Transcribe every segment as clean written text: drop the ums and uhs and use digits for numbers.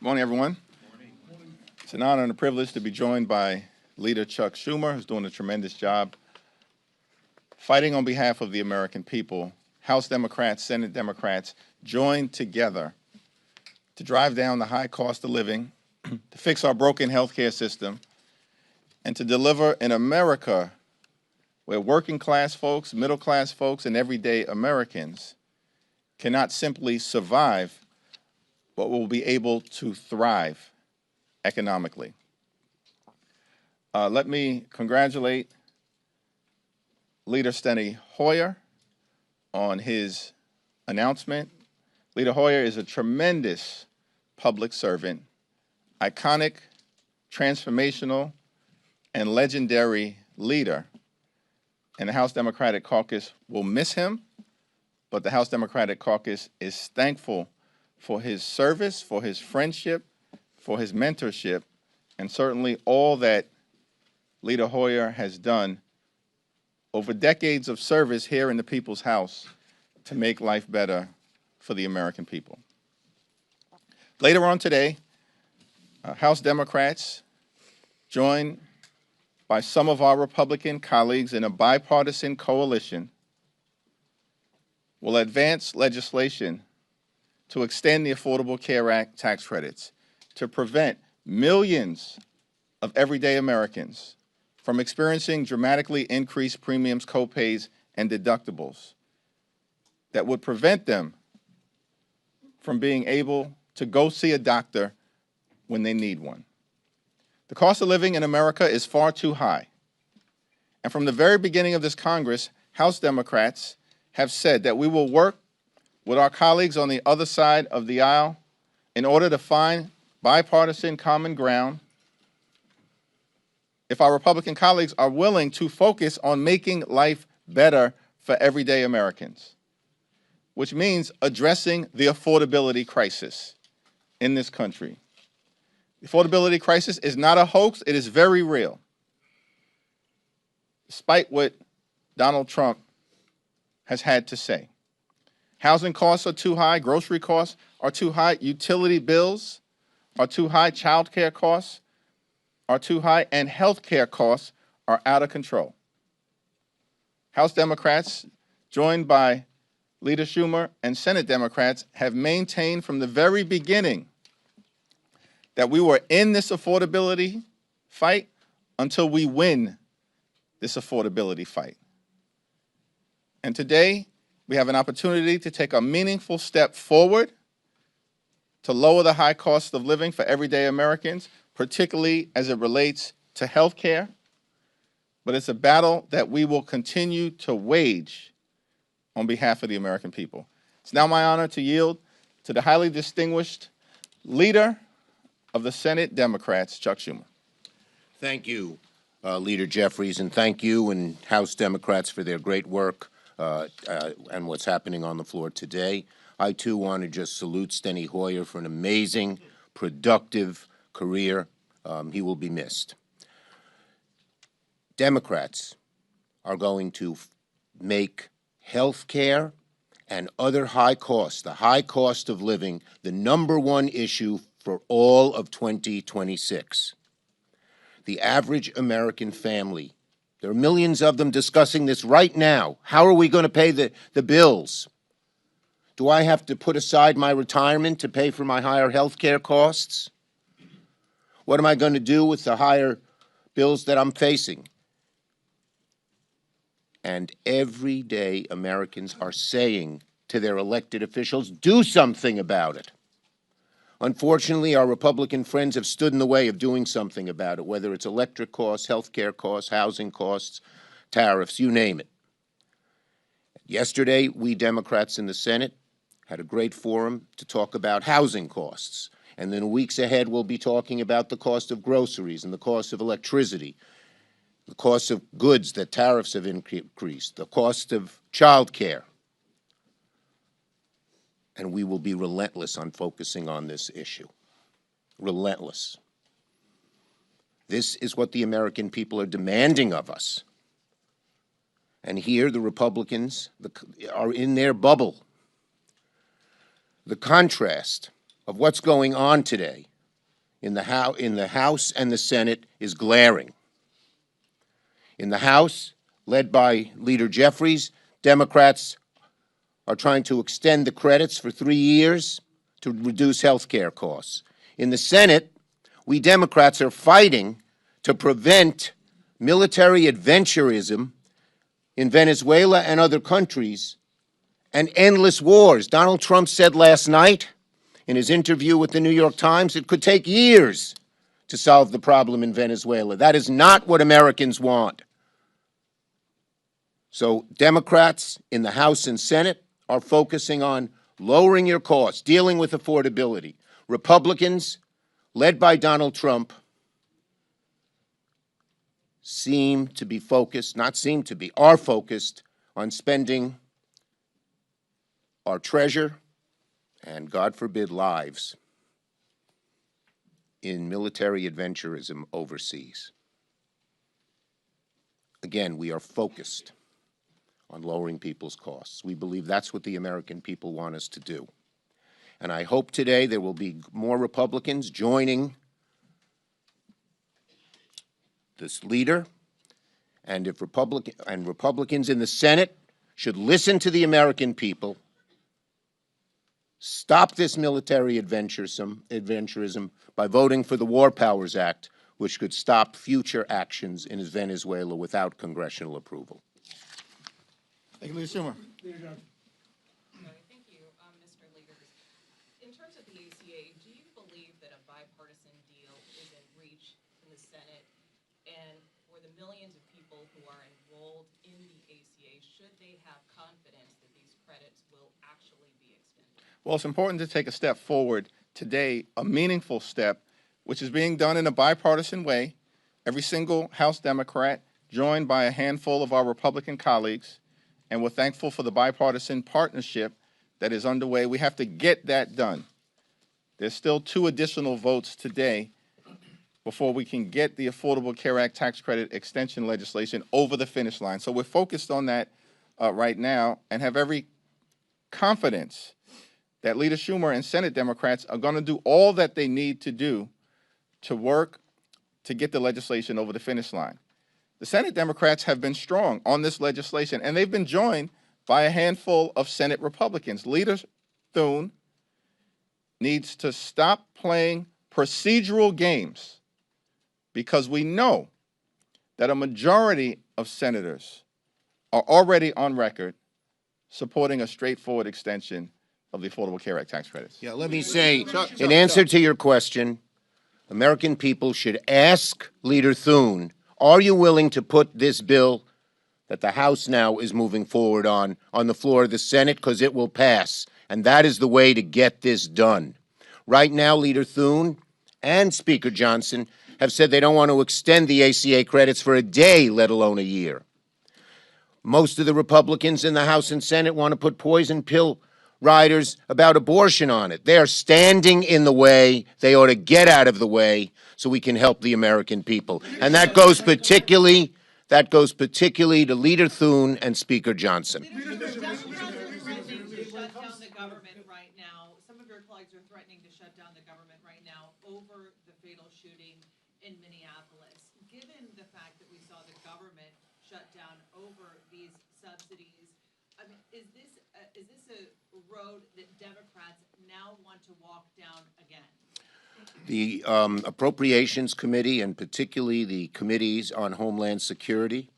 Morning, everyone. It's an honor and a privilege to be joined by Leader Chuck Schumer, who's doing a tremendous job fighting on behalf of the American people. House Democrats, Senate Democrats joined together to drive down the high cost of living, to fix our broken healthcare system, and to deliver an America where working class folks, middle class folks, and everyday Americans cannot simply survive, but will be able to thrive economically. Let me congratulate Leader Steny Hoyer on his announcement. Leader Hoyer is a tremendous public servant, iconic, transformational, and legendary leader. And the House Democratic Caucus will miss him, but the House Democratic Caucus is thankful for his service, for his friendship, for his mentorship, and certainly all that Leader Hoyer has done over decades of service here in the People's House to make life better for the American people. Later on today, House Democrats, joined by some of our Republican colleagues in a bipartisan coalition, will advance legislation to extend the Affordable Care Act tax credits to prevent millions of everyday Americans from experiencing dramatically increased premiums, co-pays, and deductibles that would prevent them from being able to go see a doctor when they need one. The cost of living in America is far too high. And from the very beginning of this Congress, House Democrats have said that we will work with our colleagues on the other side of the aisle in order to find bipartisan common ground if our Republican colleagues are willing to focus on making life better for everyday Americans, which means addressing the affordability crisis in this country. The affordability crisis is not a hoax, it is very real. Despite what Donald Trump has had to say. Housing costs are too high, grocery costs are too high, utility bills are too high, child care costs are too high, and health care costs are out of control. House Democrats, joined by Leader Schumer and Senate Democrats, have maintained from the very beginning that we were in this affordability fight until we win this affordability fight. And today, we have an opportunity to take a meaningful step forward to lower the high cost of living for everyday Americans, particularly as it relates to health care. But it's a battle that we will continue to wage on behalf of the American people. It's now my honor to yield to the highly distinguished leader of the Senate Democrats, Chuck Schumer. Thank you, Leader Jeffries, and thank you and House Democrats for their great work and what's happening on the floor today. I, too, want to just salute Steny Hoyer for an amazing, productive career. He will be missed. Democrats are going to make health care and other high costs, the high cost of living, the #1 issue for all of 2026. The average American family, there are millions of them discussing this right now. How are we going to pay the bills? Do I have to put aside my retirement to pay for my higher health care costs? What am I going to do with the higher bills that I'm facing? And everyday Americans are saying to their elected officials, do something about it. Unfortunately, our Republican friends have stood in the way of doing something about it, whether it's electric costs, health care costs, housing costs, tariffs, you name it. Yesterday, we Democrats in the Senate had a great forum to talk about housing costs. And then weeks ahead, we'll be talking about the cost of groceries and the cost of electricity, the cost of goods that tariffs have increased, the cost of child care. And we will be relentless on focusing on this issue. Relentless. This is what the American people are demanding of us. And here the Republicans are in their bubble. The contrast of what's going on today in the House and the Senate is glaring. In the House, led by Leader Jeffries, Democrats are trying to extend the credits for 3 years to reduce health care costs. In the Senate, we Democrats are fighting to prevent military adventurism in Venezuela and other countries and endless wars. Donald Trump said last night in his interview with the New York Times it could take years to solve the problem in Venezuela. That is not what Americans want. So Democrats in the House and Senate are focusing on lowering your costs, dealing with affordability. Republicans, led by Donald Trump, are focused on spending our treasure and, God forbid, lives in military adventurism overseas. Again, we are focused on lowering people's costs. We believe that's what the American people want us to do. And I hope today there will be more Republicans joining this leader, and if Republicans in the Senate should listen to the American people, stop this military adventurism by voting for the War Powers Act, which could stop future actions in Venezuela without congressional approval. Thank you, Leader Schumer. Thank you, Mr. Leaders. In terms of the ACA, do you believe that a bipartisan deal is in reach in the Senate? And for the millions of people who are enrolled in the ACA, should they have confidence that these credits will actually be extended? Well, it's important to take a step forward today, a meaningful step, which is being done in a bipartisan way. Every single House Democrat, joined by a handful of our Republican colleagues, and we're thankful for the bipartisan partnership that is underway. We have to get that done. There's still 2 additional votes today before we can get the Affordable Care Act tax credit extension legislation over the finish line. So we're focused on that right now and have every confidence that Leader Schumer and Senate Democrats are going to do all that they need to do to work to get the legislation over the finish line. The Senate Democrats have been strong on this legislation, and they've been joined by a handful of Senate Republicans. Leader Thune needs to stop playing procedural games, because we know that a majority of senators are already on record supporting a straightforward extension of the Affordable Care Act tax credits. Yeah, let me say, in answer to your question, American people should ask Leader Thune, are you willing to put this bill that the House now is moving forward on the floor of the Senate, because it will pass, and that is the way to get this done. Right now, Leader Thune and Speaker Johnson have said they don't want to extend the ACA credits for a day, let alone a year. Most of the Republicans in the House and Senate want to put poison pill riders about abortion on it. They are standing in the way. They ought to get out of the way so we can help the American people. And that goes particularly to Leader Thune and Speaker Johnson. Democrats are threatening to shut down the government right now. Some of your colleagues are threatening to shut down the government right now over the fatal shooting in Minneapolis. Given the fact that we saw the government shut down over these subsidies, I mean, is this a road that Democrats now want to walk down again? The Appropriations Committee, and particularly the committees on Homeland Security,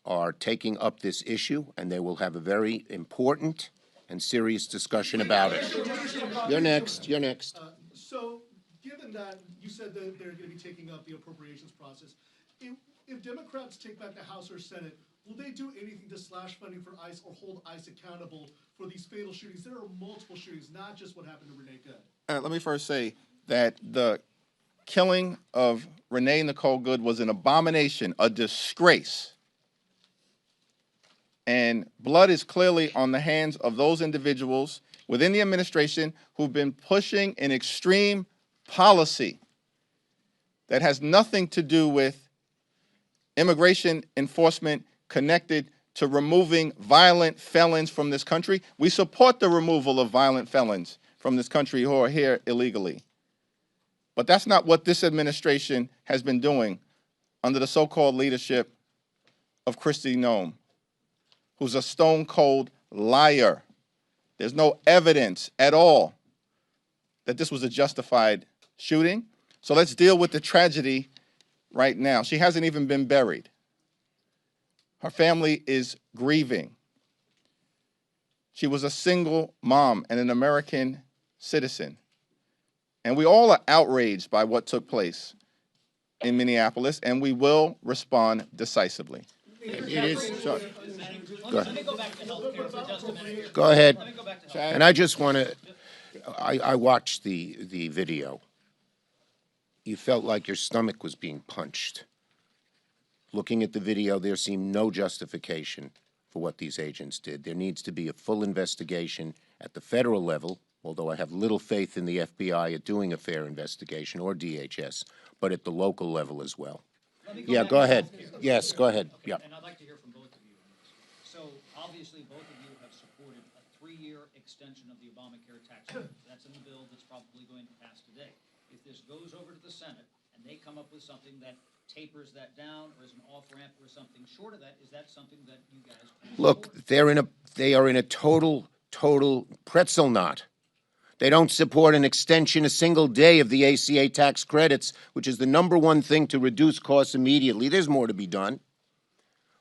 are taking up this issue, and they will have a very important and serious discussion about it. You're next. So, given that you said that they're going to be taking up the appropriations process, if Democrats take back the House or Senate, will they do anything to slash funding for ICE or hold ICE accountable for these fatal shootings? There are multiple shootings, not just what happened to Renee Good. Let me first say that the killing of Renee Nicole Good was an abomination, a disgrace. And blood is clearly on the hands of those individuals within the administration who've been pushing an extreme policy that has nothing to do with immigration enforcement connected to removing violent felons from this country. We support the removal of violent felons from this country who are here illegally. But that's not what this administration has been doing under the so-called leadership of Kristi Noem, who's a stone-cold liar. There's no evidence at all that this was a justified shooting. So let's deal with the tragedy right now. She hasn't even been buried. Her family is grieving. She was a single mom and an American citizen. And we all are outraged by what took place in Minneapolis, and we will respond decisively. It is. Sure. Go Let ahead. me go back to healthcare for just a minute. Go ahead. Let me go back to healthcare. Chad? And I just want to, I watched the video. You felt like your stomach was being punched. Looking at the video, there seemed no justification for what these agents did. There needs to be a full investigation at the federal level, although I have little faith in the FBI at doing a fair investigation, or DHS, but at the local level as well. Yeah, back go to ahead. healthcare. Yes, go ahead. Okay, Yeah. and I'd like to hear from both of you on this. So obviously, both of you have supported a 3-year extension of the Obamacare tax credit. That's in the bill that's probably going to pass today. If this goes over to the Senate and they come up with something that tapers that down or is an off-ramp or something short of that, is that something that you guys can Look, support? they are in a total pretzel knot. They don't support an extension a single day of the ACA tax credits, which is the #1 thing to reduce costs immediately. There's more to be done.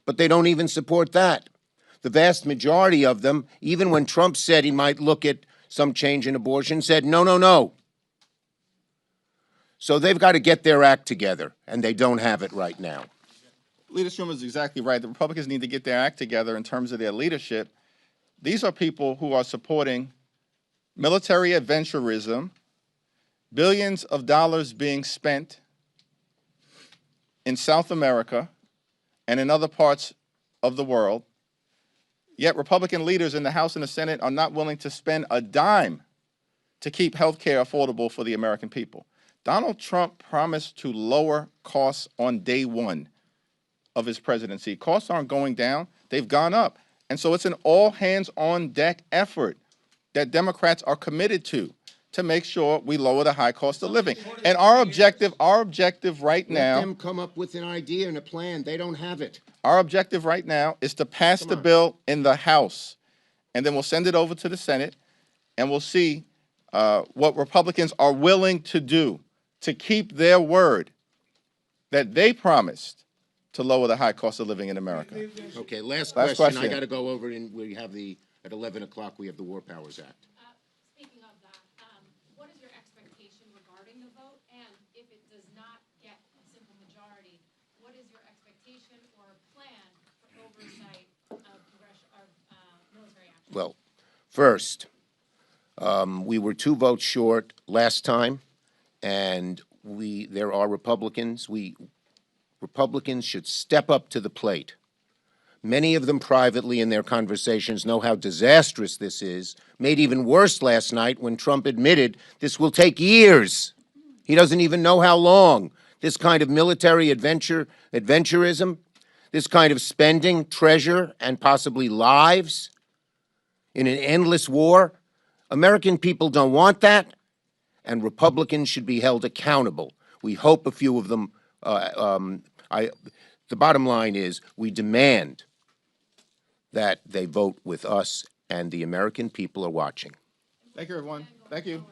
But they don't even support that. The vast majority of them, even when Trump said he might look at some change in abortion, said no, no, no. So they've got to get their act together, and they don't have it right now. Leader Schumer is exactly right. The Republicans need to get their act together in terms of their leadership. These are people who are supporting military adventurism, billions of dollars being spent in South America and in other parts of the world. Yet Republican leaders in the House and the Senate are not willing to spend a dime to keep health care affordable for the American people. Donald Trump promised to lower costs on day one of his presidency. Costs aren't going down, they've gone up. And so it's an all-hands-on-deck effort that Democrats are committed to make sure we lower the high cost of living. And our objective right now, Let them come up with an idea and a plan. They don't have it. our objective right now is to pass the bill in the House, and then we'll send it over to the Senate, and we'll see what Republicans are willing to do to keep their word that they promised to lower the high cost of living in America. Okay, last Last question. I question. got to go over, and we have at 11 o'clock, we have the War Powers Act. Speaking of that, what is your expectation regarding the vote? And if it does not get a simple majority, what is your expectation or plan for oversight of military action? Well, first, we were 2 votes short last time, and there are Republicans. Republicans should step up to the plate. Many of them privately in their conversations know how disastrous this is, made even worse last night when Trump admitted this will take years. He doesn't even know how long. This kind of military adventurism, this kind of spending treasure and possibly lives in an endless war. American people don't want that, and Republicans should be held accountable. We hope a few of them, the bottom line is we demand that they vote with us, and the American people are watching. Thank you, everyone. Thank you.